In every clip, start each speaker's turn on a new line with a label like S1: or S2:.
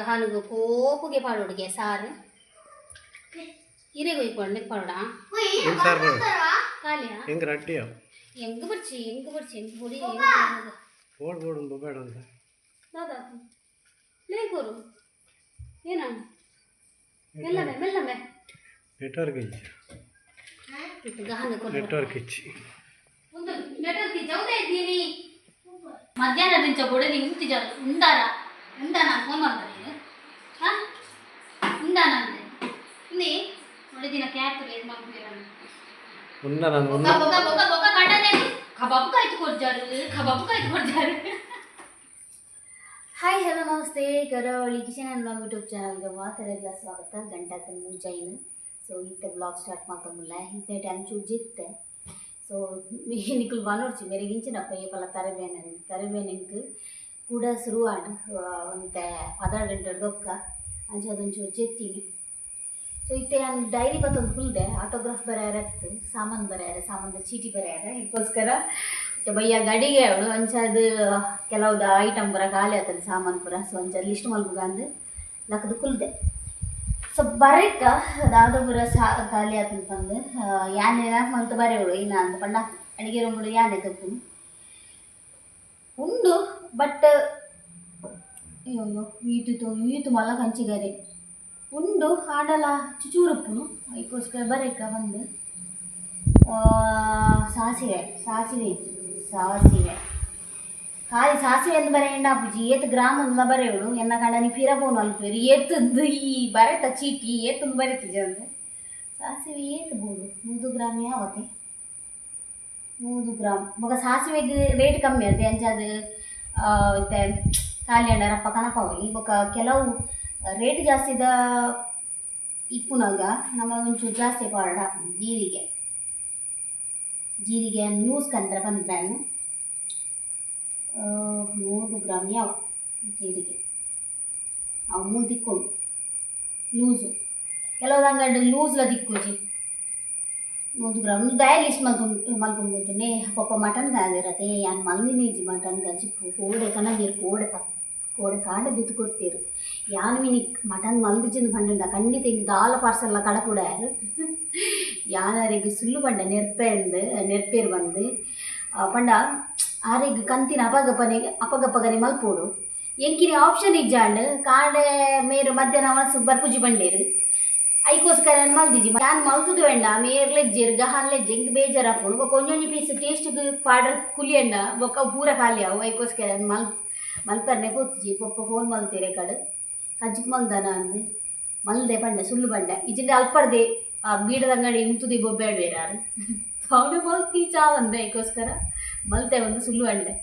S1: ಹಾನಿಗೆ ಕೋಪುಗೆ ಪಾಡೋಡಿಗೆ ಸಾರು ಹಿರೇಗೆ ಹೋಯ್ಕೊಂಡು ಪಾಡೋಡ ಖಾಲಿಯಾ
S2: ಹೆಂಗೆ ರಟ್ಟಿಯೋ
S1: ಹೆಂಗೆ ಬರ್ಚಿ ಹೆಂಗೆ ಹೊಡಿ
S2: ಓಡ್ ಓಡು ಬೇಡ ಅಂತ
S1: ದಾದಾ ಲೇಕೋರು ಏನ ಮೆಲ್ಲಮೆ ಮೆಲ್ಲಮೆ
S2: ನೆಟ್ವರ್ಕ್ ಇಚ್ಚಿ ನೆಟ್ವರ್ಕ್ ಇಚ್ಚಿ
S1: ನೆಟ್ವರ್ಕ್ ಇಚ್ಚೌದೇ ಇದ್ದೀನಿ ಮಧ್ಯಾಹ್ನ ದಿಂಚ ಗೋಡೆ ನೀವು ಉಂಟಿಜ ఉండాన ఫోన్ ಮಾಡ್ತಾರೆ ಹಾಂ ఉండాನ ಅಂದೆ ಇಲ್ಲಿ ಒಳ್ಳೆ ದಿನ ಕ್ಯಾಪ್ ಏನು ಮಾಡ್ತೀರಾ
S2: ఉండాన
S1: ಬೊಕ್ಕ ಕಡನೆ ಕಬಾಬ್ ಕಾಯ್ತು ಕೊಡ್ಜಾರು ಹಾಯ್ ಹಲೋ ನಮಸ್ತೆ ಕರಾವಳಿ ಕಿಚನ್ ಅಂಡ್ ಬ್ಲಾಗ್ ಯೂಟ್ಯೂಬ್ ಚಾನಲ್ಗೆ ಮಾತಾಡೋಲ್ಲ ಸ್ವಾಗತ ಗಂಟೆ ಮುಂಜಾಯಿನ ಸೊ ಇತ್ತೆ ಬ್ಲಾಗ್ ಸ್ಟಾರ್ಟ್ ಮಾಡ್ಕೊಂಬಿಲ್ಲ ಇಂತೆ ಟೈಮ್ ಚೂಜಿತ್ತೆ ಸೊ మీకు వనొచ్చి మెరిగించినప్ప ఏ పల తరవేనంకు ಕೂಡ ಶುರುವಾಣ ಒಂದು 16 ಗಂಟೆ ದೊಕ್ಕ ಅಂಚೆ ಅದೊಂಚೂರು ಜೆತ್ತಿಲಿ ಸೊ ಇತ್ತೆ ನಾನು ಡೈರಿ ಬತ್ತೊಂದು ಫುಲ್ದೆ ಆಟೋಗ್ರಾಫ್ ಬರೆಯಾರತ್ತು ಸಾಮಾನು ಸಾಮಾನು ಚೀಟಿ ಬರೆಯಾರ ಇದಕ್ಕೋಸ್ಕರ ಬಯ್ಯ ಗಡಿಗೆ ಅವಳು ಅಂಚದು ಕೆಲವ್ದು ಐಟಮ್ ಬರ ಖಾಲಿ ಆಗ್ತದೆ ಸಾಮಾನು ಪುರ ಸೊ ಅಂಚ ಲಿಸ್ಟ್ ಮಲ್ಬುಗ ಅಂದು ಲಕ್ಕದು ಕುಲ್ದೆ ಸೊ ಬರಕ್ಕ ಅದಾದ ಪುರ ಖಾಲಿ ಆತಂತಂದು ಯಾನೆ ಮಲ್ತು ಬರೆಯವಳು ಇನ್ನ ಅಂತ ಪಂಡ ಅಡಿಗೆ ರೂಮ್ಗಳು ಯಾನೆ ತಪ್ಪು ಉಂಡು ಬಟ್ ಅಯ್ಯೋ ಈತು ಮಲ್ಲ ಕಂಚಿಗರೆ ಉಂಡು ಆಡಲ ಚುಚೂರುಪ್ಪುನು ಅದಕ್ಕೋಸ್ಕರ ಬರೇಕ ಬಂದು ಸಾಸಿವೆ ಖಾಲಿ ಸಾಸಿವೆ ಅಂತ ಬರೆಯಂಡ ಅಪ್ಪುಜಿ ಏತ್ ಗ್ರಾಮ್ ಅಂದ ಬರೆಯವಳು ಎನ್ನ ಕಂಡನಿ ಫಿರಬೋನು ಅಲ್ಪೇರು ಏತದ್ದು ಈ ಬರೆತ ಚೀಟಿ ಏತಂದು ಬರೀತಿಜ ಅಂದ್ರೆ ಸಾಸಿವೆ ಏತ್ ಬೋದು 100 ಗ್ರಾಮ್ ಯಾವತ್ತೆ 100 ಗ್ರಾಮ್ ಮಗ ಸಾಸಿವೆಗೆ ರೇಟ್ ಕಮ್ಮಿ ಆಯ್ತು ಅಂಚದು ಮತ್ತೆ ಖಾಲಿ ಅಂಡ ರಪ್ಪ ಕನಪವಲ್ಲಿ ಬೊಕ ಕೆಲವು ರೇಟ್ ಜಾಸ್ತಿದ ಇಪ್ಪುನಾಗ ನಮಗೆ ಒಂಚೂರು ಜಾಸ್ತಿ ಪಾಡ ಜೀರಿಗೆ ನೂಸ್ಕೊಂಡ್ರೆ ಬಂದ್ಬೇನು 100 ಗ್ರಾಮ್ ಯಾವ ಜೀರಿಗೆ ಅವು 3 ದಿಕ್ಕೊಂಡು ಲೂಸು ಕೆಲವು ಅಂಗಡಿ ಲೂಸ್ಲ ದಿಕ್ಕುಜಿ 100 ಗ್ರಾಮ್ ದಯ ಲಿಸ್ಟ್ ಮಲ್ಕೊಂಡು ಪಪ್ಪ ಮಟನ್ ಗಾದಿರತ್ತೆ ಯಾನ್ ಮಲ್ದಿನೇಜಿ ಮಟನ್ ಗಜಿಪ್ಪು ಕೋಡೆ ಕನಗಿರು ಕೋಡೆ ಕಾಂಡ ದಿತ್ತು ಕೊಡ್ತೀರು ಯಾನು ಮಿನಿಕ್ ಮಟನ್ ಮಲ್ದಿಜಿಂದು ಬಂಡ ಖಂಡಿತ ಹಿಂಗೆ ದಾಲ ಪಾರ್ಸಲ್ಲ ಕಡ ಕೂಡ ಯಾರು ಯಾನರಿಗೆ ಸುಳ್ಳು ಬಂಡ ನೆರ್ಪೇರು ಬಂದು ಪಂಡ ಆರಿಗೆ ಕಂತಿನ ಅಪಗಪ್ಪಗನೆ ಮಲ್ಪೋಡು ಎಂಕಿನ ಆಪ್ಷನ್ ಇಜ್ಜಾಂಡ್ ಕಾಂಡೆ ಮೇರು ಮಧ್ಯಾಹ್ನ ಮನಸ್ಸು ಬರ್ಪುಜಿ ಬಂಡೇರು ಅದಕ್ಕೋಸ್ಕರ ಮಲ್ದಿಜಿ ನಾನು ಮಲ್ತದು ಬೇಡ ಮೇರ್ಲೆಜ್ಜೇರು ಗಹಾನ್ಲೆಜ್ಜೆ ಹಿಂಗೆ ಬೇಜಾರು ಹಾಕೊಂಡು ಕೊಂಚೊಂಜಿ ಪೀಸ್ ಟೇಸ್ಟ್ಗೆ ಪಾಡ್ರ ಕುಲಿಯಂಡ ಬೊಕ್ಕ ಪೂರ ಖಾಲಿ ಅವು ಅದಕ್ಕೋಸ್ಕರ ಮಲ್ಪರ್ನೆ ಕೂತಿಜಿ ಪಪ್ಪ ಫೋನ್ ಮಲ್ತೀರೆ ಕಡೆ ಕಜ್ಜಿಗೆ ಮಲ್ದಾನ ಅಂದು ಮಲ್ದೆ ಬಂಡೆ ಸುಳ್ಳು ಬಂಡೆ ಇಜಿಂದ ಅಲ್ಪರ್ದೆ ಆ ಬೀಡದ ಅಂಗಡಿ ಇಂತುದಿ ಬೊಬ್ಬೇಡ್ಬೇರಾರು ಅವನು ಮಲ್ತಿ ಚಾವಂದೆ ಅದಕ್ಕೋಸ್ಕರ ಮಲ್ತೆ ಒಂದು ಸುಳ್ಳು ಬಂಡೆ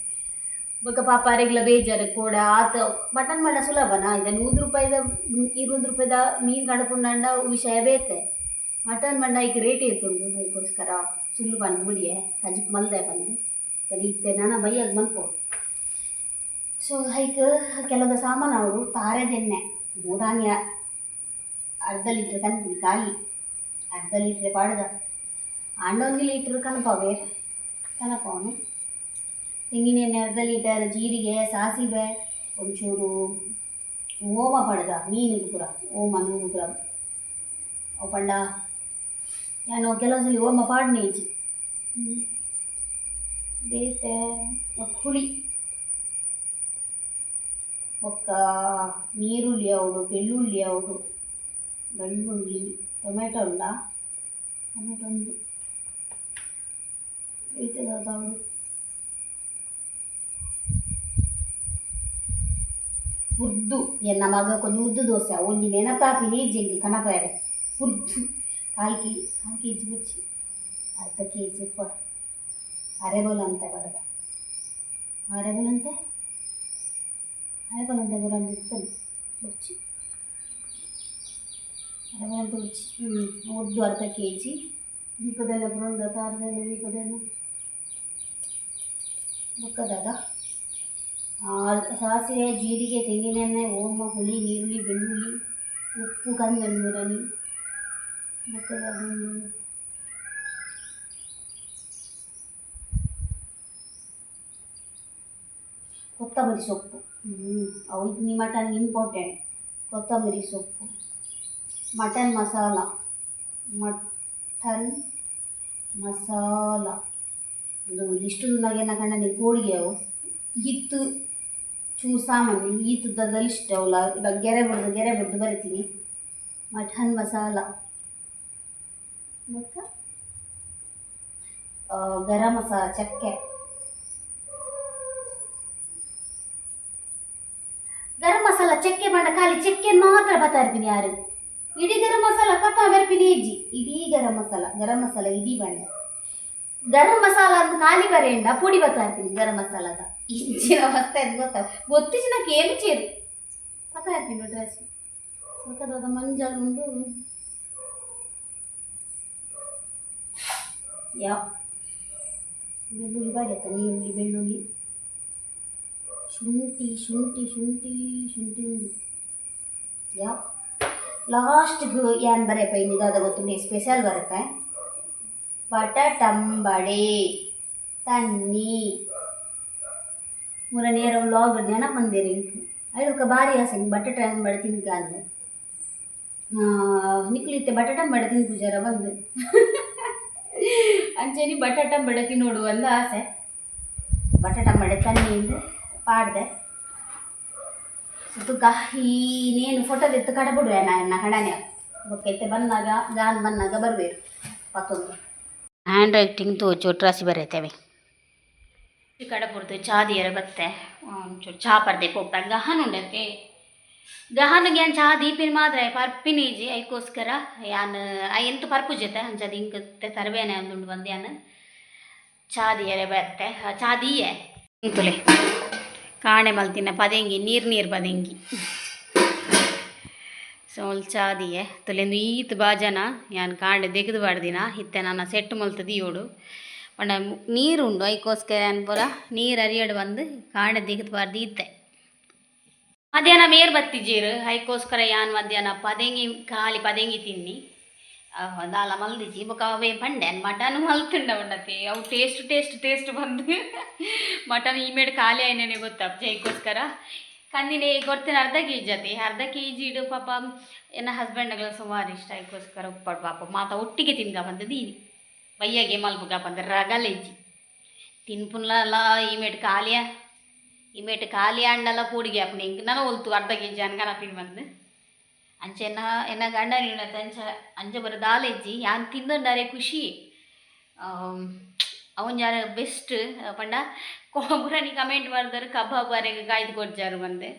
S1: ಬೊಕ್ಕ ಪಾಪ ಅರೆಗ್ಲ ಬೇಜಾರು ಕೂಡ ಆತ ಮಟನ್ ಮಾಡ ಸುಲಭನಾ ಇದೆ 100 ರೂಪಾಯಿದ 200 ರೂಪಾಯಿದ ಮೀನು ಕಡ್ಕೊಂಡ ವಿಷಯ ಬೇತೆ ಮಟನ್ ಮಂಡ ಈಗ ರೇಟ್ ಇರ್ತುಂಡು ಅದಕ್ಕೋಸ್ಕರ ಸುಳ್ಳು ಬಂದು ಬಿಡಿಯೆ ಕಜ್ಜಿಗೆ ಮಲ್ದೆ ಬಂದು ಸರಿ ಇತ್ತೆ ನಾನು ಬೈಯದು ಮಲ್ಪೋಡು ಸೊ ಹೈಕ್ ಕೆಲವು ಸಾಮಾನು ಅವರು ತಾರೆದೆಣ್ಣೆ ಮೂರಾನಿಯ ಅರ್ಧ ಲೀಟ್ರ್ ಕಂತೀನಿ ಖಾಲಿ ಅರ್ಧ ಲೀಟ್ರ್ ಪಾಡ್ದ 1 ಲೀಟ್ರ್ ಕನಪವನು ತೆಂಗಿನೆಣ್ಣೆ ಅರ್ಧ ಲೀಟರ್ ಜೀರಿಗೆ ಸಾಸಿವೆ ಒಂಚೂರು ಓಮ ಪಡ್ದ ಮೀನಿಗೆ ಪುರ ಓಮ 100 ಗ್ರಾಮ್ ಅವು ಪಂಡ ನಾನು ಕೆಲವು ಸಲ ಓಮ ಪಾಡ್ನೆ ಈಜಿ ಬೇತೆ ಹುಳಿ ಒಕ್ಕ ನೀರುಳ್ಳಿ ಅವಳು ಬೆಳ್ಳುಳ್ಳಿ ಟೊಮೆಟೊ ಉಂಡ ಟೊಮೆಟೊ ಒಂದು ಬೇಯ್ತದ ಅವಳು ಹುರ್ದು ಎನ್ನ ಮಗ ಕೊಂಚ ಉದ್ದು ದೋಸೆ ಒಂಜಿ ನೆನಪಾಪಿ ನೀಜೆಂಗಿ ಕನಪಾಯ ಹುರ್ದು 1 ಕೆಜಿ ಬುಚ್ಚಿ ಅರ್ಧ ಕೆಜಿ ಕೊಡ ಅರೆಬೋಲ್ ಅಂತ ಬಡದ ಅರೆಬೋಲಂತೆ ಬರೋದು ಇರ್ತದೆ ಬುಚ್ಚಿ ಅರೆಬೋಲಂತ ಬುಚ್ಚಿ ಉದ್ದು ಅರ್ಧ ಕೆಜಿ ದೀಪದೆಲ್ಲ ಬರೋದು ತಾರದೆಲ್ಲ ದೀಪದೆಲ್ಲ ಬೊಕ್ಕದಾಗ ಸಾಸಿವೆ ಜೀರಿಗೆ ತೆಂಗಿನೆಣ್ಣೆ ಓಮ ಹುಳಿ ನೀರುಳ್ಳಿ ಬೆಳ್ಳುಳ್ಳಿ ಉಪ್ಪು ಕಂದೆಣ್ಣೆ ಮತ್ತು ಅದೊಂದು ಕೊತ್ತಂಬರಿ ಸೊಪ್ಪು ಅವು ಮಟನ್ ಇಂಪಾರ್ಟೆಂಟ್ ಕೊತ್ತಂಬರಿ ಸೊಪ್ಪು, ಮಟನ್ ಮಸಾಲ, ಮಟನ್ ಮಸಾಲ ಇದು ಇಷ್ಟು ನನಗೆ ಕಂಡ ಕೋಳಿಗೆ ಅವು ಹಿತ್ತು ಚೂ ಸಾಮಾನು ಈತದಲ್ಲಿ ಇಷ್ಟ ಅವಲ್ಲ ಇವಾಗ ಗೆರೆ ಬಿಡ್ದು ಬರಿತೀನಿ. ಮಟನ್ ಮಸಾಲ ಮತ್ತು ಗರಂ ಮಸಾಲ ಚಕ್ಕೆ, ಗರಂ ಮಸಾಲ ಚಕ್ಕೆ ಬಂಡ ಖಾಲಿ ಚಕ್ಕೆ ಮಾತ್ರ ಬತ್ತಾ ಇರ್ತೀನಿ ಯಾರು ಇಡೀ ಗರಂ ಮಸಾಲ ಪತ್ತ ಬರ್ಪಿನಿ ಹೆಜ್ಜಿ ಇಡೀ ಗರಂ ಮಸಾಲ ಇಡೀ ಬಂಡ ಗರಂ ಮಸಾಲ ಅಂತ ಖಾಲಿ ಬರೆಯಂಡ ಪುಡಿ ಬತ್ತಾ ಇರ್ತೀನಿ ಗರಂ ಮಸಾಲದ ಇಂಚಿನ ಅವಸ್ಥೆ ಅದು ಗೊತ್ತಿನ ಕೇಳಿ ಚೇರು ಪತ್ತಾ ಇರ್ತೀನಿ ಡ್ರೆಸ್ ಗೊತ್ತದ ಮಂಜಾಳು ಉಂಡು ಯಾವ ಬೆಳ್ಳುಳ್ಳಿ ಬಾಡಿಯತ್ತ ನೀರುಳ್ಳಿ ಬೆಳ್ಳುಳ್ಳಿ ಶುಂಠಿ ಉಂಡು ಯಾವ ಲಾಸ್ಟ್ಗೆ ಏನು ಬರೆಯಪ್ಪ ಇನ್ನಿದಾದ ಗೊತ್ತುಂಟು ಸ್ಪೆಷಲ್ ಬರುತ್ತೆ ಬಟಾಟಂಬಡೆ ತನ್ನಿ ಮೂರ ನೇರ ವ್ಲಾಗ್ ನೆನಪಂದಿರಿ ಅಯ್ಯಕ್ಕ ಭಾರಿ ಆಸೆ ಬಟಾಟಂಬಡೆ ತಿನ್ಕಾಂದು ನಿಕ್ಲಿತ್ತೆ ಬಟಾಟಂಬಡೆ ತಿನ್ಕು ಜರ ಬಂದು ಅಂಚೆನಿ ಬಟಾಟಂಬಡೆ ತಿನ್ನೋಡು ಒಂದು ಆಸೆ. ಬಟಾಟಂಬಡೆ ತನ್ನಿಂದ ಪಾಡ್ದೆ ಸುತ್ತುಕ ಇನ್ನೇನು ಫೋಟೋದ ಎತ್ತು ಕಡೆ ಬಿಡುವೆ ನನ್ನ ಕಡನೆ ಬೊಕ್ಕೈತೆ ಬಂದಾಗ ಬರಬೇಕು ಮತ್ತೊಂದು ಹ್ಯಾಂಡ್ ರೈಟಿಂಗ್ ತೋಚು ಟ್ರಾಸಿ ಬರೀತೇವೆ ಈ ಕಡೆ ಬಿಡ್ದು ಚಾದಿಯರ ಬತ್ತೆ ಒಂಚೂರು ಚಾ ಪರ್ದೆ ಹೋಗ್ತಾ ಗಹನ್ ಉಂಡತ್ತೆ ಗಹನ್ಗೆ ಏನು ಚಾ ದೀಪಿನ ಮಾತ್ರ ಪರ್ಪಿನೀಜಿ ಅದಕ್ಕೋಸ್ಕರ ಯಾನು ಎಂತ ಪರ್ಪು ಜೊತೆ ಅಂಚದು ಹಿಂಗೆ ತರಬೇನೆ ಒಂದುಂಡು ಬಂದು ಯಾನು ಚಾದಿಯರೆ ಬತ್ತೆ ಚಾದಿಯೇ ಇಂತುಲೆ ಕಾಣೆ ಮಲ್ತಿನ ಪದೆಂಗಿ ನೀರು ಪದೆಂಗಿ ಸೋಲ್ ಚಾದಿಯೆ ತುಲೆಂದು ಈತ್ ಬಾಜನ ಯಾನ್ ಕಾಂಡೆ ತೆಗೆದು ಬಾಡ್ದಿನ ಇತ್ತೆ ನನ್ನ ಸೆಟ್ ಮಲ್ತದಿ ಯೋಡು ಪಂಡ ನೀರು ಉಂಡು ಅದಕ್ಕೋಸ್ಕರ ಏನು ಪೂರ ನೀರು ಅರಿಯಡು ಬಂದು ಕಾಂಡೆ ತೆಗೆದು ಬಾರ್ದು ಇತ್ತೆ ಮಧ್ಯಾಹ್ನ ಮೇರ್ ಬತ್ತಿಜೀರು ಅದಕ್ಕೋಸ್ಕರ ಯಾನ್ ಮಧ್ಯಾಹ್ನ ಪದೆಂಗಿ ಖಾಲಿ ಪದೆಂಗಿ ತಿನ್ನಿ ದಾಲ ಮಲ್ದಿಜಿ ಬೊಕ ಅವೇ ಪಂಡೆ ಮಟನ್ ಮಲ್ತುಂಡ ಉಂಡತಿ ಅವು ಟೇಸ್ಟ್ ಬಂದು ಮಟನ್ ಈ ಮೇಡ್ ಖಾಲಿ ಆಯ್ನೇನೆ ಗೊತ್ತಾಗ್ತದೆ ಅದಕ್ಕೋಸ್ಕರ ಕಂದಿನೇ ಕೊಡ್ತೀನಿ ಅರ್ಧ ಕೆ ಜಿ ಇಡು ಪಾಪ ಎನ್ನ ಹಸ್ಬೆಂಡ್ಗಳ ಸುಮಾರು ಇಷ್ಟ ಅದಕ್ಕೋಸ್ಕರ ಉಪ್ಪಡು ಪಾಪ ಮಾತ ಒಟ್ಟಿಗೆ ತಿನ್ಕ ಬಂದದೀನಿ ಬಯ್ಯಗೆ ಮಲ್ಪುಗ ಬಂದ ರಗಲೆಜ್ಜಿ ತಿನ್ಪುನ್ಲ ಈ ಮೇಟ್ ಖಾಲಿ ಅಂಡಲ್ಲ ಪೂಡಿಗೆ ಹಾಪಣಿ ಹಿಂಗೆ ನಾನು ಹೊಲ್ತು ಅರ್ಧ ಕೆ ಜಿ ಅನ್ಕನ ತಿನ್ ಬಂದು ಅಂಚೆ ಎನ್ನ ಗಂಡ ನೀಡತ್ತೆ ಅಂಚೆ ಬರೋ ದಾಲೆಜ್ಜಿ ಯಾನ್ ತಿಂದರೆ ಖುಷಿ ಅವನ್ ಯಾರ ಬೆಸ್ಟ್ ಪಂಡ ಕೊಬ್ಬರನಿ ಕಮೆಂಟ್ ಮಾಡಿದ್ರು ಕಬಾಬ್ ಅರೆಗೆ ಕಾಯ್ದು ಕೊಡ್ಜಾರು ಬಂದೆ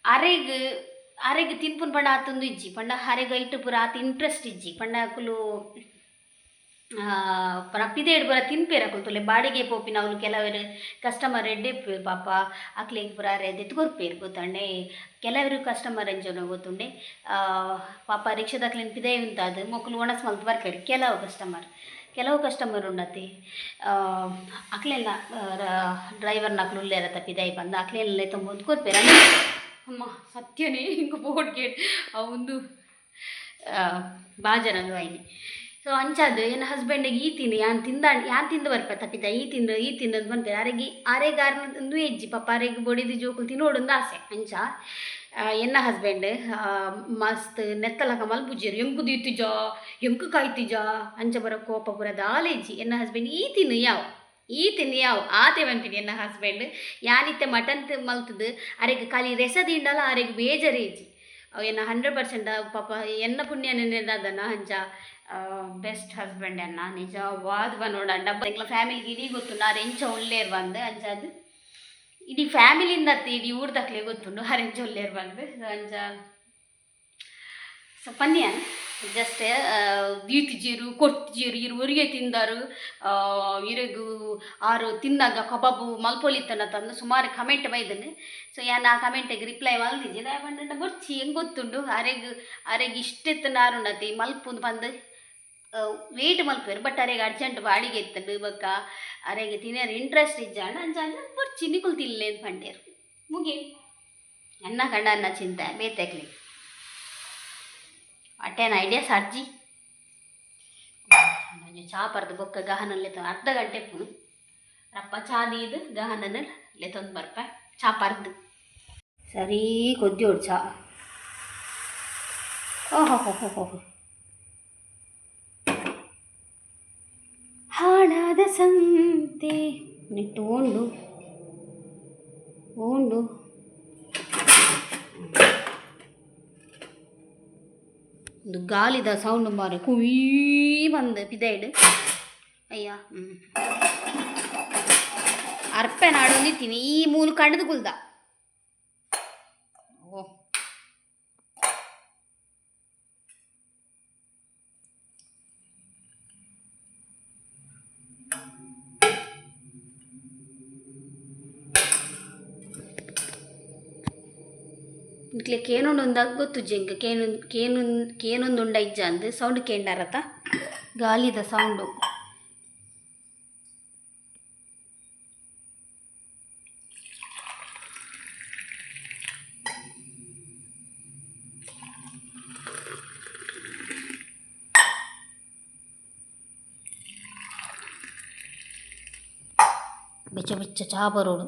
S1: ಅರೆಗೆ ತಿನ್ಪುನ್ ಪಂಡ ಆತೊಂದು ಇಜ್ಜಿ ಪಂಡ ಅರೆಗೆ ಇಟ್ಟು ಪೂರ ಆತ ಇಂಟ್ರೆಸ್ಟ್ ಇಜ್ಜಿ ಪಂಡ ಅಕ್ಕಲು ಪಿದೇಡು ಪೂರ ತಿನ್ಪೇರು ಅಕ್ಕಲು ತುಲೆ ಬಾಡಿಗೆ ಪೋಪಿನ ಅವಳು ಕೆಲವರು ಕಸ್ಟಮರ್ ಎಡ್ಡೆ ಪಾಪ ಅಕ್ಲಿಗೆ ಪೂರ ಅರೆ ಕೊರ್ಪೇರು ಗೊತ್ತಂಡೆ ಕೆಲವರು ಕಸ್ಟಮರ್ ಎಂಜೋನ ಗೊತ್ತುಂಡೆ ಪಾಪ ರಿಕ್ಷಾದಕ್ಲಿನ ಪಿದೇ ಉಂತಾದು ಮೊಕ್ಕಲು ಒಣಸ್ ಮಲ್ತು ಬರ್ಪೇರು ಕೆಲವು ಕಸ್ಟಮರ್ ಉಂಡತಿ ಅಕ್ಲೆಲ್ಲ ಡ್ರೈವರ್ ನಕ್ಲು ಉಲ್ಲೇರತ್ತ ಪಿದಾಯಿ ಬಂದು ಅಕ್ಲೆಲ್ಲ ತೊಂಬತ್ತು ಕೊರ್ಪೇರು ಅಮ್ಮ ಸತ್ಯನೇ ಹಿಂಗೆ ಬೋರ್ಡ್ ಗೇಟ್ ಒಂದು ಬಾಜನದು ಐನಿ ಸೊ ಅಂಚದು ನನ್ನ ಹಸ್ಬೆಂಡಿಗೆ ಈ ತಿಂದು ಯಾನ್ ತಿಂದು ಬರ್ಪ ತಪ್ಪಿದ್ದ ಈ ತಿಂದು ಅಂತ ಬಂತೇನೆ ಅರೆಗಾರನದು ಹೆಜ್ಜಿ ಪಾಪ ಅರೆಗೆ ಬೊಡಿದು ಜೋಕುಲು ತಿನ್ನೋಡೊಂದು ಆಸೆ ಅಂಚ ಎನ್ನ ಹಸ್ಬೆಂಡ್ ಮಸ್ತ್ ನೆತ್ತಲಕ ಮಲ್ಪುಜ್ಜರು ಎಂಕು ದೀತಿಜ ಎಂಕು ಕಾಯ್ತಿಜ ಅಂಚ ಬರೋ ಕೋಪ ಪುರ ದಾಲೆಜ್ಜಿ ಎನ್ನ ಹಸ್ಬೆಂಡ್ ಈ ತಿನ್ನು ಯಾವ ಆತೆ ಬಂತೀನಿ ಎನ್ನ ಹಸ್ಬೆಂಡ್ ಯಾನಿತ್ತೆ ಮಟನ್ ಮಲ್ತದು ಅರೆಗೆ ಖಾಲಿ ರೆಸದಿಂಡಲ್ಲ ಅರೆಗೆ ಬೇಜರೇಜಿ ಅವು ಎನ್ನ 100% ಪಾಪ ಎನ್ನ ಪುಣ್ಯ ನೆನೆದನ ಅಂಚ ಬೆಸ್ಟ್ ಹಸ್ಬೆಂಡ್ ಎನ್ನ ನಿಜವಾದ ನೋಡ ಡಬ್ಬ ಎಂಗ್ಲ ಫ್ಯಾಮಿಲಿಗೆ ಇಡೀ ಗೊತ್ತು ನಾ ಎಂಚ ಒಳ್ಳೆಯರು ಬಂದು ಅಂಚ ಅದು ಇಡೀ ಫ್ಯಾಮಿಲಿಯಿಂದ ಇಡೀ ಊರ್ದಕ್ಲೆ ಗೊತ್ತುಂಡು ಅರೆಂಚ ಒಳ್ಳೆಯರು ಬಂದು ಅಂಚ ಸೊ ಪನ್ಯ ಜಸ್ಟ್ ದೀತಿಜೀರು ಕೊರ್ತಿಜೀರು ಇರುವರಿಗೆ ತಿಂದಾರು ಇರಗು ಆರು ತಿನ್ನಾಗ ಕಬಾಬು ಮಲ್ಪೊಲಿತನ ತಂದು ಸುಮಾರು ಕಮೆಂಟ್ ಬೈದನು ಸೊ ಯಾನು ಆ ಕಮೆಂಟಿಗೆ ರಿಪ್ಲೈ ಮಲ್ದಿದ್ದೆ ಬಂಡ ಬರ್ಚಿ ಹೆಂಗೆ ಗೊತ್ತುಂಡು ಅರೆಗೆ ಇಷ್ಟೆತ್ತು ನಾರುಂಡತಿ ಮಲ್ಪುಂದು ಬಂದು ವೇಟ್ ಮಲ್ಪೇರು ಬಟ್ ಅರೆಗೆ ಅರ್ಜೆಂಟ್ ಬಾಡಿಗೆ ಎತ್ತಂಡು ಬಕ್ಕ ಅರೆಗೆ ತಿನ್ನೋರು ಇಂಟ್ರೆಸ್ಟ್ ಇಜ್ಜಾಂಡ ಅಂಚ ಬರ್ಚಿ ನಿಕುಲ್ ತಿನ್ಲೆ ಅಂತ ಪಂಡೇರು ಮುಗಿ ಅನ್ನ ಕಂಡ ಅನ್ನ ಚಿಂತೆ ಬೇತೆಕ್ಲಿ ಅಟ್ಟೇನ ಐಡಿಯಾ ಸರ್ಜಿ ಚಾ ಪರ್ದು ಬೊಕ್ಕ ಗಹನಲ್ಲಿ ಅರ್ಧ ಗಂಟೆ ಪುನು ರಪ್ಪ ಚಾ ದೀದು ಗಹನನ್ನು ಲೆತೊಂದು ಬರ್ಪ ಚಾ ಪರ್ದು ಸರಿ ಕೊದ್ಯೋಡು ಚಾ ಓಹೋ ಹೋ ಹೋ ಹೋ ಹಾಳಾದ ಸಂತೆ ನೆಟ್ಟು ಓಂಡು ಒಂದು ಗಾಲಿದ ಸೌಂಡ್ ಮಾರು ಕುಯ್ ಬಂದು ಪಿದೈಡ್ ಅಯ್ಯ ಅರ್ಪೆ ನಾಡೊಂದಿತ್ತೀನಿ ಈ ಮೂಲು ಕಣ್ಣದು ಕುಲ್ದ ಓ ಇಟ್ಲೆ ಕೇನೊಂದು ಒಂದಾಗ ಗೊತ್ತು ಜಂಗ ಕೇನೊಂದು ಉಂಡ ಇಜ್ಜ ಅಂದು ಸೌಂಡ್ ಕೇಂಡಾರತ ಗಾಲಿದ ಸೌಂಡು ಬೆಚ್ಚ ಬೆಚ್ಚ ಚಹಾ ಬರೋಡು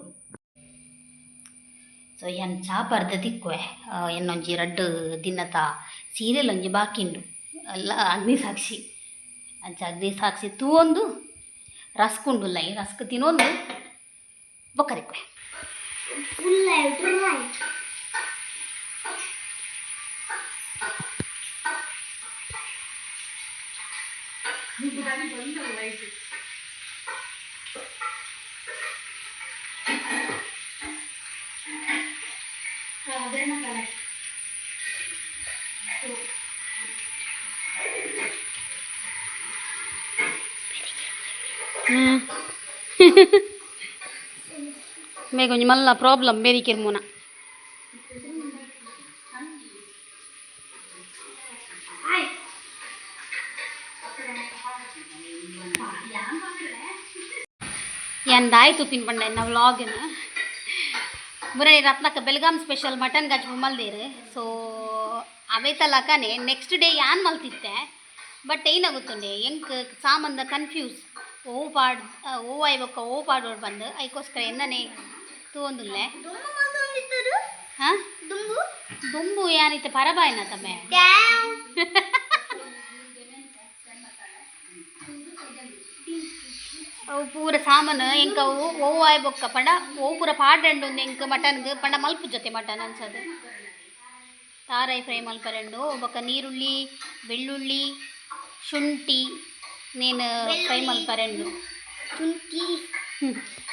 S1: ಸೊ ಎನ್ ಚಹಾ ಬರ್ದ ತಿಕ್ಕುವೆ ಎನ್ನೊಂಜಿ ರಡ್ಡು ದಿನದ ಸೀರಿಯಲ್ ಒಂಜಿ ಬಾಕಿ ಉಂಡು ಎಲ್ಲ ಅಗ್ನಿ ಸಾಕ್ಷಿ ಅಂಚ ಅಗ್ನಿ ಸಾಕ್ಷಿ ತೂವೊಂದು ರಸ್ಕ್ ಉಂಡುಲ್ಲ ಈ ರಸ್ಕ್ ತಿನ್ನೊಂದು ಬೊಕ್ಕರಿಕ್ವೆ మే కొంచెం మళ్ళీ ప్రాబ్లం బెరికిర్ మూన ಎಂದಾಯ್ತು ಪಿನ್ ಪಂಡ ಎನ್ನ ವ್ಲಾಗಿನ ಬುರೈ ರತ್ನಕ್ಕ ಬೆಳಗಾಂ ಸ್ಪೆಷಲ್ ಮಟನ್ ಗಜ್ ಮಲ್ದೇರು ಸೊ ಅವೈತಲಕನೆ ನೆಕ್ಸ್ಟ್ ಡೇ ಯಾನ್ ಮಲ್ತಿತ್ತೆ ಬಟ್ ಏನಾಗುತ್ತುಂಡೆ ಎಂಕ್ ಸಾಮಂದ ಕನ್ಫ್ಯೂಸ್ ಓ ಐವಕ್ಕ ಓ ಪಾಡೋಡು ಬಂದು ಅದಕ್ಕೋಸ್ಕರ ಎನ್ನನೆ ತೂಂದುಲ್ಲೆ ಹಾಂ ದುಂಬು ಯಾನಿತ್ತೆ ಪರಬಾಯಿನ ತಮ್ಮೆ ಅವು ಪೂರ ಸಾಮಾನು ಎಂಕ ಓ ಆಯ್ ಬೊಕ್ಕ ಪಂಡ ಓ ಪೂರ ಪಾಡ್ರೆಂಡು ಎಂಕ ಮಟನ್ಗೆ ಪಂಡ ಮಲ್ಪು ಜೊತೆ ಮಟನ್ ಅನ್ಸದು ತಾರಾಯಿ ಫ್ರೈ ಮಲ್ಪರೆಂಡು ಬೊಕ್ಕ ನೀರುಳ್ಳಿ ಬೆಳ್ಳುಳ್ಳಿ ಶುಂಠಿ ನೀನು ಫ್ರೈ ಮಲ್ಪರೆಂಡು ಶುಂಠಿ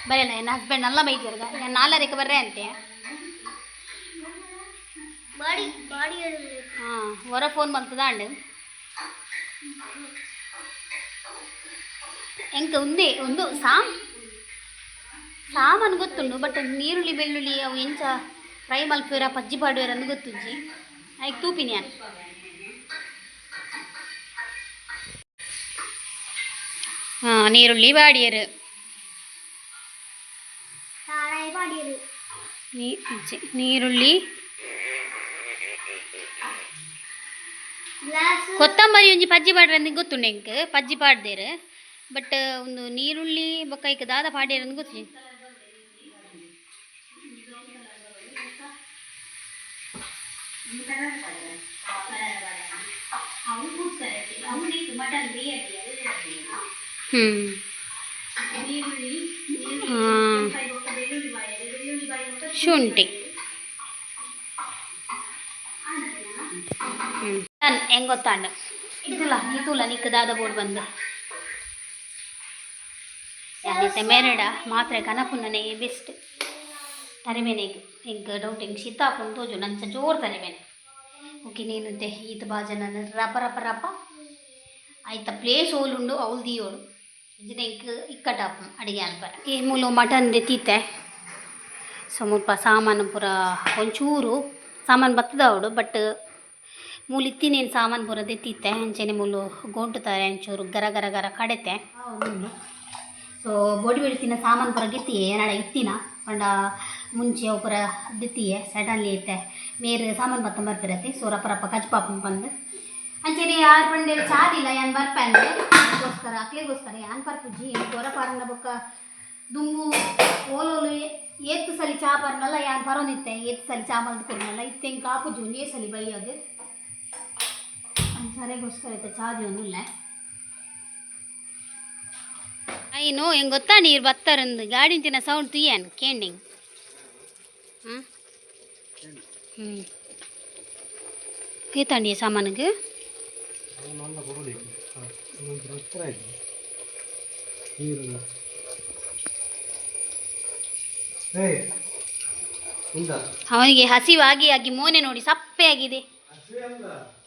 S1: ಬರಲ್ಲ ನನ್ನ ಹಸ್ಬೆಂಡ್ ನಲ್ಲ ಬೈತಿರ್ಗ ನಾನು 4:30ಕ್ಕೆ ಬರ್ರೆ ಅಂತೆ ಹಾಂ ಹೊರ ಫೋನ್ ಮಲ್ತದ ಅಂಡು ಎಂಕ ಒಂದೇ ಒಂದು ಸಾಮಾನು ಗೊತ್ತುಂಡು ಬಟ್ ನೀರುಳ್ಳಿ ಬೆಳ್ಳುಳ್ಳಿ ಅವು ಎಂಚ ಫ್ರೈ ಮಲ್ಪುರ ಪಜ್ಜಿ ಪಾಡುವರ ಅಂದು ಗೊತ್ತುಂಜಿ ಆಯ್ತು ತೂಪಿನಿ ಯಾನು ಹಾಂ ನೀರುಳ್ಳಿ ಬಾಡಿಯರು ನೀರುಳ್ಳಿ ಕೊತ್ತಂಬರಿ ಒಂಜಿ ಪಜ್ಜಿ ಪಾಡ್ರೆ ಅಂದು ಗೊತ್ತುಂಡು ಎಂಕ್ ಪಜ್ಜಿ ಪಾಡ್ದೇರು ಬಟ್ ಒಂದು ನೀರುಳ್ಳಿ ಬೊಕ್ಕ ಈಗ ದಾದ ಪಾಡ್ಯರ ಅಂದು ಗೊತ್ತು ಶುಂಠಿ ಹೆಂಗೆ ಗೊತ್ತಾಂಡ ಇದುಲ್ಲ ನಿಕ್ಕದಾದ ಬೋರ್ಡ್ ಬಂದು ಯಾನೈತೆ ಮೇರಡ ಮಾತ್ರೆ ಕನಪುನ್ನನೆ ಬೆಸ್ಟ್ ತಲೆಮೇನೆಗೆ ಹೆಂಗೆ ಡೌಟ್ ಹೆಂಗೆ ಶೀತಾಪುನ್ ತೋಜು ನಂಚ ಜೋರು ತಲೆಮೇನೆ ಓಕೆ ನೀನುಂತೆ ಈತ ಬಾಜನ ರಪ ರಪ ರಪ ಆಯ್ತ ಪ್ಲೇಸ್ ಓಲುಂಡು ಅವಳು ದಿಯೋಳು ಇದನ್ನ ಹೆಂಗೆ ಇಕ್ಕಟಾಪು ಅಡುಗೆ ಅನ್ಬರ ಈ ಮೂಲು ಮಟನ್ ದೆತ್ತೀತೆ ಸೊ ಮುಲ್ಪ ಸಾಮಾನು ಪೂರ ಒಂಚೂರು ಸಾಮಾನು ಬತ್ತದ ಅವಡು ಬಟ್ ಮೂಲು ಇತ್ತಿನೇನು ಸಾಮಾನು ಪೂರ ದೆತ್ತೀತೆ ಅಂಚೆನೆ ಮೂಲು ಗೋಂಟುತ್ತಾರೆ ಒಂಚೂರು ಗರ ಗರ ಗರ ಕಡೆತೆ ಸೊ ಬೋಡಿ ಬೆಳ್ತಿನ ಸಾಮಾನು ಪೂರ ಗೆತ್ತಿಯೇ ಏನಾಡ ಇತ್ತಿನ ಪಂಡ ಮುಂಚೆ ಅವು ಪೂರ ದೆತ್ತಿಯೇ ಸಡನ್ಲಿ ಐತೆ ಮೇರೆ ಸಾಮಾನು ಬತ್ತ ಬರ್ತಿರತ್ತೆ ಸೊ ರಪ್ಪ ರಪ್ಪ ಕಚ್ಪಾಪನ್ ಬಂದು ಅಂಚೆನೆ ಯಾರು ಪಂಡೇರು ಚಾದಿಲ್ಲ ಯಾನ್ ಬರ್ಪೆ ಅಂದರೆ ಅದಕ್ಕೋಸ್ಕರ ಅಕ್ಲಿಗೋಸ್ಕರ ಯಾನ್ ಪರ್ಪುಜ್ಜಿ ಗೊರ ಪಾರನ ಬೊಕ್ಕ ದುಂಬು ಓಲೋಲು ಏತ್ತು ಸಲಿ ಚಾ ಪರ್ನಲ್ಲ ಯಾನ್ ಪರೋನಿತ್ತೆ ಏತ್ತು ಸಲಿ ಚಾ ಮಲ್ದು ಕೊಡ್ನಲ್ಲ ಇತ್ತೆಂಗೆ ಕಾಪುಜು ಒಂದೇ ಸಲಿ ಬೈಯೋದು ಸರಿಗೋಸ್ಕರ ಆಯ್ತಾ ಚಾದಿ ಒಂದಿಲ್ಲ ಅಯ್ಯೋ ಹೆಂಗೆ ಗೊತ್ತಾ ನೀರು ಬತ್ತಾರಂದು ಗಾಡಿಂತಿನ ಸೌಂಡ್ తీయను ಕೇಂಡಿಂಗ್ తీతండి సామానుకు ಅವನಿಗೆ ಹಸಿವಾಗಿ ಆಗಿ ಮೋನೆ ನೋಡಿ ಸಪ್ಪೆ ಆಗಿದೆ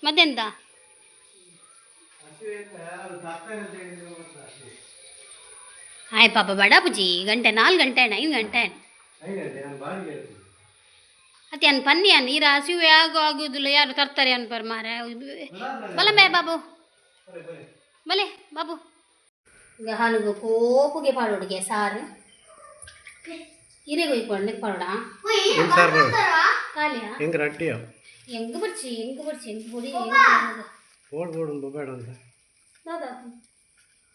S1: ಮತ್ತೆಂತ ಆಯ್ ಪಾಪ ಬಡ ಪೂಜಿ ಗಂಟೆ 4 ಗಂಟೆ 5 ಗಂಟೆ ಅತ್ತೆ ಅನ್ ಪನ್ನಿ ನೀರು ಹಸಿವೆ ಆಗೋದಿಲ್ಲ ಯಾರು ತರ್ತಾರೆ ಅನ್ಪರ್ ಮಾರ ಬಲಮೇ ಬಾಬು ಬಲೆ ಬಾಬು ಈಗ ಹಾಲಿಗೆ ಕೋಪುಗೆ ಪಾಡೋಡಿಗೆ ಸಾರು ಹಿರೇಗೆ ಹೋಯ್ಕೊಂಡು ಪಾಡ ಖಾಲಿಯಾ
S2: ಹೆಂಗೆ ರಟ್ಟಿಯ
S1: ಹೆಂಗೆ ಬರ್ಚಿ ಹೆಂಗೆ ಬುಡಿ
S2: ಓಡ್ ಬೇಡ ಅಂತ
S1: ದಾದಾ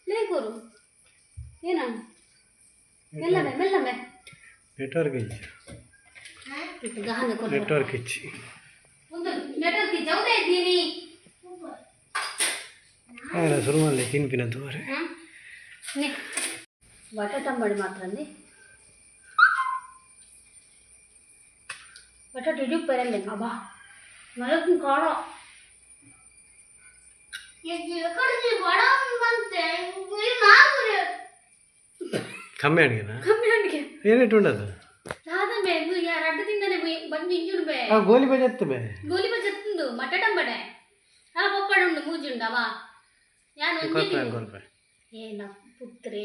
S1: ಲೇಕೋರು ಏನ ಮೆಲ್ಲಮೆ ಮೆಲ್ಲಮೆ
S2: ನೆಟ್ವರ್ಕ್ ಇಚ್ಚಿ ನೆಟ್ವರ್ಕ್ ಇಚ್ಚಿ
S1: ನೆಟ್ವರ್ಕ್ ಜೌದೆ ಇದ್ದೀನಿ
S2: ಶುರು ಮಾಡಲಿ ತಿನ್ಪಿನ ತೋರೆ
S1: ಬಟಾಟಂಬಡಿ ಮಾತ್ರ ಅಂದಿ ಬಟಾಟೆ ಇಡುಕ್ ಬರಲ್ಲ ಅಬ್ಬಾ ಮಲಕು ಕಾಡೋ
S2: ಕಮ್ಮಿ ಅಡುಗೆನಾ
S1: ಕಮ್ಮಿ ಅಡುಗೆ
S2: ಏನಿಟ್ಟು ಉಂಡದು
S1: రాదమే నువ్వు యా రడ్డు తిందనే బండి ఇంజుడు బే
S2: గోలి బజెత్తు బే
S1: గోలి బజెత్తుండు మట్టడం బడే అలా పొప్పడుండు మూజుండవా యా నొంది ఏ నా పుత్రే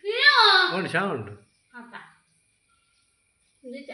S1: యా
S2: ఓడి చావుండు
S1: అప్ప నిజ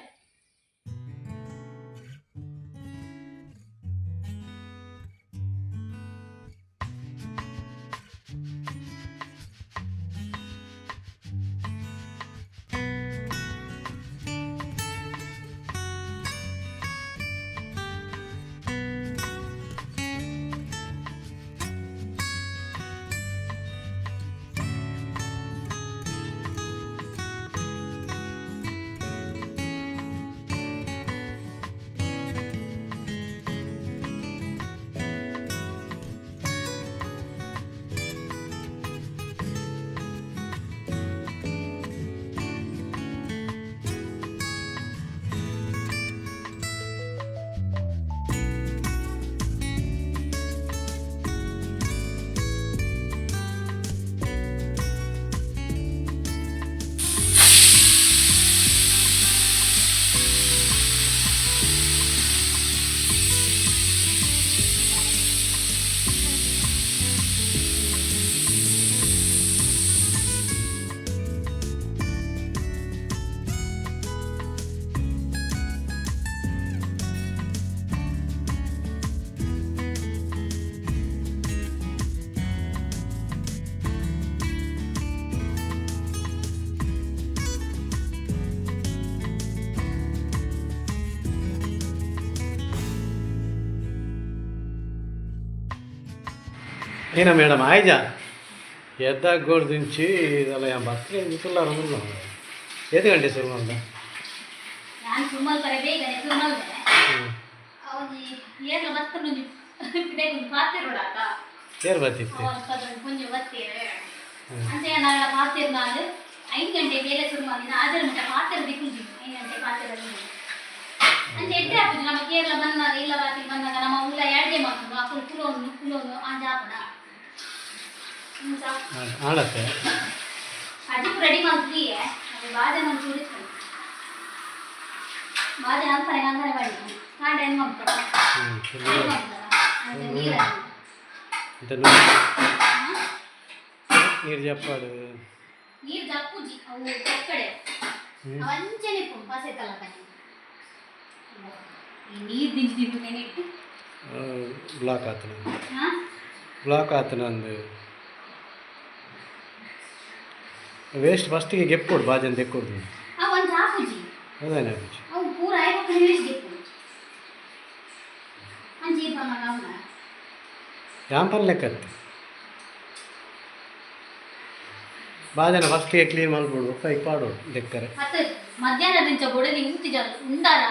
S2: ಏನ ಮೇಡಮ್ ಆಯ್ಜಾ ಎದ್ದಾಗ ಗೋಳು ದಿಂಚಿ ಇದೆಲ್ಲ ಯಾ ಬರ್ತಲೇ ನಿಂತಲ್ಲಾರ ಏದು ಗಂಟೆ ಶುರು ಮಾಡ್ದ
S1: ನಾನು ಸುಮ್ಮಲ್ ಬರೆ ಬೇಗನೆ ಸುಮ್ಮಲ್ ಅವನಿ ಏನ ಬತ್ತನು ಕಿಡೆ ಒಂದು ಪಾತಿರೋಡಾಕ
S2: ಏರ್ ಬತ್ತಿತ್ತು
S1: ಕೊಂಚ ಬತ್ತೀರೆ ಅಂತೆ ನಾಳ ಪಾತಿರ್ನಾಳು 5 ಗಂಟೆ ಬೇಲೆ ಶುರು ಮಾಡಿ ಆದರ ಮಟ್ಟ ಪಾತಿರ ದಿಕ್ಕುಂಜಿ 5 ಗಂಟೆ ಪಾತಿರ ಅಂತೆ ಎಡ್ಡೆ ಹಾಕುದು ನಮ್ಮ ಕೇರಳ ಬಂದಾಗ ಇಲ್ಲ ಬಾತಿ ಬಂದಾಗ ನಮ್ಮ ಉಲ್ಲ ಎಡ್ಡೆ ಮಾಡ್ಕೊಂಡು ಆ ಕುಲೋನು ಆಂಜಾಪಡ
S2: ಆಡತ್ತೆ
S1: ಅದು ರೆಡಿ ಮಾಡ್ತೀಯ ಅದು ಬಾಜೆ ಮಾಡಿ ಉಳಿಸ್ಕೊಂಡು ಬಾಜೆ ಅಂತಾರೆ ಅಂಗನೆ ಮಾಡಿ ಕಾಂಡ ಹೆಂಗೆ ಮಾಡ್ತಾರ ಅದು
S2: ನೀರು ಜಪ್ಪಾಡು
S1: ನೀರು ಜಪ್ಪುಜಿ ಅವು ಕಡೆ ಅವಂಚನೆ ಪಸೆತಲ್ಲ ಕಣಿ ನೀರು ದಿಂಚಿಟ್ಟು ನೆನಿಟ್ಟು
S2: ಬ್ಲಾಕ್ ಆತನ ಬ್ಲಾಕ್ ಆತನ ಅಂದು ವೇಸ್ಟ್ ಫಸ್ಟಿಗೆ ಗೆಪ್ಪೊಡು ಬಾಜನ್ ತೆಕ್ಕೊಡು
S1: ಅವು ಒಂದು ಹಾಕುಜಿ
S2: ಅದೇನೆ
S1: ಅವು ಪೂರ ಐವತ್ತು ವೇಸ್ಟ್ ಗೆಪ್ಪು ಅಂಜಿ ಬಂದಾಗ ಅವನ
S2: ಯಾಂಪಲ್ ಲೆಕ್ಕತ್ತೆ ಬಾಜನ ಫಸ್ಟಿಗೆ ಕ್ಲೀನ್ ಮಾಡ್ಬಿಡು ಕೈ ಪಾಡೋಡು ಲೆಕ್ಕರೆ
S1: ಮತ್ತೆ ಮಧ್ಯಾಹ್ನದಿಂದ ಗೋಡೆ ಉಂಟಿಜ ಉಂಡಾರ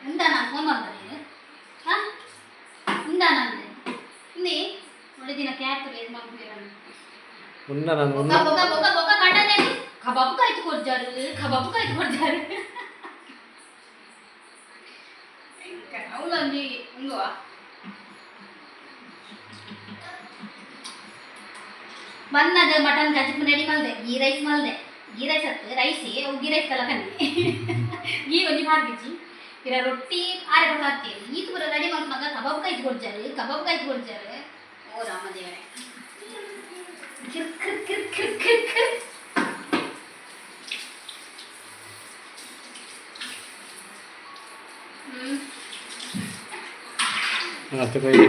S1: ಉಂಡ ನಾನು ಫೋನ್ ಮಾಡ್ತಾರೆ ಹಾಂ ಉಂಡಾನಂದೆ ಇಲ್ಲಿ ಒಳ್ಳೆ ದಿನ ಕ್ಯಾಪ್ ವೇಟ್ ಮಾಡ್ಬಿಡೋಣ
S2: ಉನ್ನ ನಾನು
S1: ಬೊಕ್ಕ ಬೊಕ್ಕ ಬೊಕ್ಕ ಬೊಕ್ಕ ಕಡನೆ ಕಬಾಬ್ ಕಾಯ್ತು ಕೊಡ್ಜಾರು ಅವಳಂಜಿ ಉಂಗುವ ಬಂದದ ಮಟನ್ ಕಚ್ಚಿಪ್ ರೆಡಿ ಮಲ್ದೆ ಗೀ ರೈಸ್ ಹತ್ತು ರೈಸಿ ಗೀ ರೈಸ್ ಕಲ ಕನ್ನಿ ಗೀ ಒಂಜಿ ಮಾಡ್ಬಿಚ್ಚಿ ಇರ ರೊಟ್ಟಿ ಆರೆ ಬರ್ತೇವೆ ಈತು ಬರ ರೆಡಿ ಮಾಡ್ಕೊಂಡಾಗ ಕಬಾಬ್ ಕಾಯ್ತು ಕೊಡ್ಜಾರು ಓ ರಾಮ ದೇವರೇ ಕಿರ್ ಕಿರ್ ಕಿರ್ ಕಿರ್ ಕಿರ್ ಕಿರ್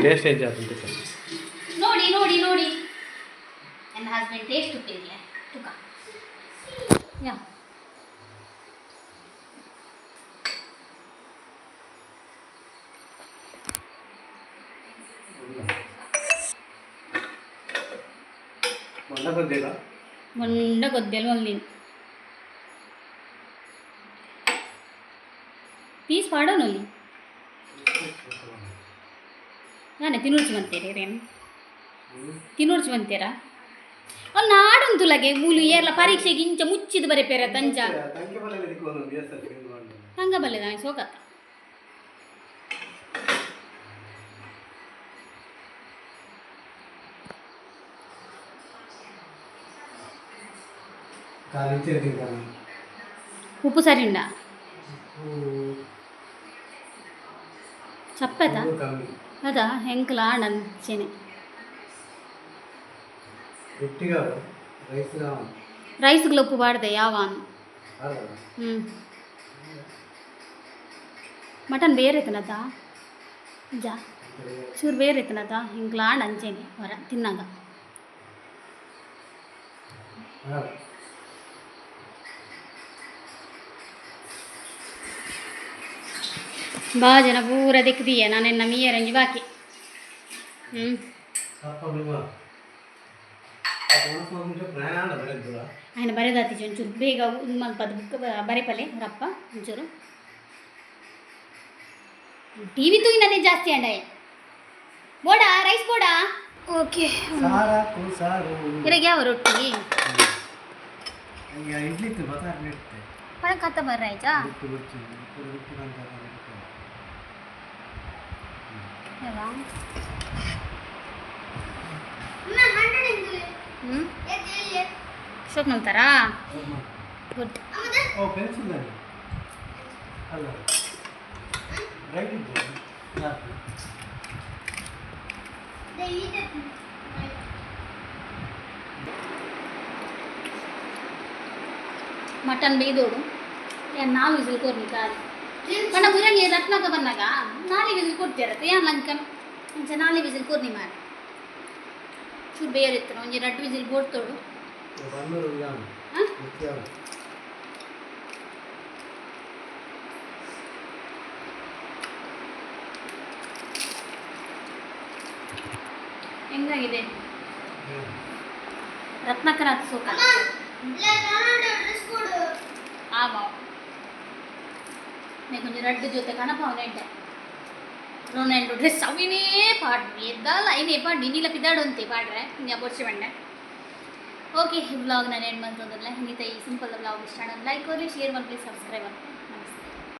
S2: ಟೇಸ್ಟ್ ಏನು ಜಾಸ್ತಿ
S1: ನೋಡಿ ನನ್ನ ಹಸ್ಬೆಂಡ್ ಟೇಸ್ಟ್ ಉಪ್ಪಿರಲಿಲ್ಲ ತುಕ ಯಾ ಮೊಂಡ ಗೊದ್ದೆಲ್ಲ ಒಂದು ಪೀಸ್ ಪಾಡೋನಲ್ಲಿ ನಾನೇ ತಿನ್ನೋಡ್ಸಿ ಬಂತೇರಿ ರೇನು ತಿನ್ನೋಡ್ಸಿ ಬಂತೀರಾ ಅವ್ನು ನಾಡೊಂದುಲಗೆ ಮೂಲು ಏರ್ಲ ಪರೀಕ್ಷೆಗೆ ಇಂಚ ಮುಚ್ಚಿದ ಬರೆಪೇರ ತಂಚ ಹಂಗ ಬಲ್ಲೆ ನಾನು ಸೋಕತ್ತ ಉಪ್ಪು ಸರಿ ಉಂಡ ಚಪ್ಪದ ಅದಾ ಹೆಂಕ್ಲ ಆಡಂಚೆನೆ ರೈಸ್ಗಳು ಉಪ್ಪು ಬಾಡ್ದೆ ಯಾವ ಮಟನ್ ಬೇರೆ ತಿನ್ನದ ಜಾ ಚೂರು ಬೇರೆ ತಿನ್ನದ ಹಿಂಗ್ಲ ಆಡಂಚೆನೆ ಹೊರ ತಿನ್ನಾಗ ಬಾ ಜನ ಪೂರ ದಿಕ್ಕಿದೀಯ ನಾನೆನ್ನ ಮೀಯರಂಜಿ ಬಾಕಿ ఆయన ಬರೆದಾತಿ ಒಂಚೂರು ಬೇಗ ಮಲ್ಪದ ಬುಕ್ ಬರೆಪಲೆ ರಪ್ಪ ಒಂಚೂರು ಟಿ ವಿ ತೂಗಿನದೇ ಜಾಸ್ತಿ ಅಂಡಾಯ ಬೋಡಾ ರೈಸ್ ಬೋಡಾ ಓಕೆ ಇರಾಗ ಯಾವ ರೊಟ್ಟಿ ಪಣ ಕತ್ತ ಬರ್ರಾಯ್ತಾ ಶೋಕ್ ಮಾಡ್ತಾರಾ ಗುಡ್ ಮಟನ್ ಬೇಯ್ದೋಡು 4 ವಿಸಿಲ್ ಕೊರ್ನಿ ಕಾಲಿ ಬಣ್ಣ ಬಿರಿಯಾನಿ ರತ್ನಾಕ ಬಂದಾಗ 4 ವಿಸಿಲ್ ಕೊಡ್ತಿರತ್ತೆ ಏನು ಲಂಕ ಇಂಚ 4 ವಿಸಿಲ್ ಕೊರ್ನಿ ಮಾಡಿ ಚೂರು ಬೇರೆ ಇತ್ತು ಒಂಜಿ 2 ವಿಸಿಲ್ ಬೋಡ್ತೋಡು ಹೆಂಗಾಗಿದೆ ರತ್ನಾಕರ ಸೋಕ కొంచెం రెడ్ జూతే కనపవునంటే రొనాల్డో డ్రెస్ అవినే పాడు ఎద్దాల అయినే పాడు నీళ్ళ పిదాడు అంతే పాಡ್ರೆ ఇంకా ಬೊರ್ಚೆ ಬಂಡೆ ಓಕೆ ಈ ವ್ಲಾಗ್ ನಾನು ಎಂಡ್ ಮಾಡ್ತಂದ್ರಲ್ಲ ಹಿಂಗಿತ ಈ ಸಿಂಪಲ್ ವ್ಲಾಗ್ ಇಷ್ಟ ಲೈಕ್ ಕೊರಿ ಶೇರ್ ಮಾಡಿ ಪ್ಲೀಸ್ ಸಬ್ಸ್ಕ್ರೈಬ್ ಮಾಡಿ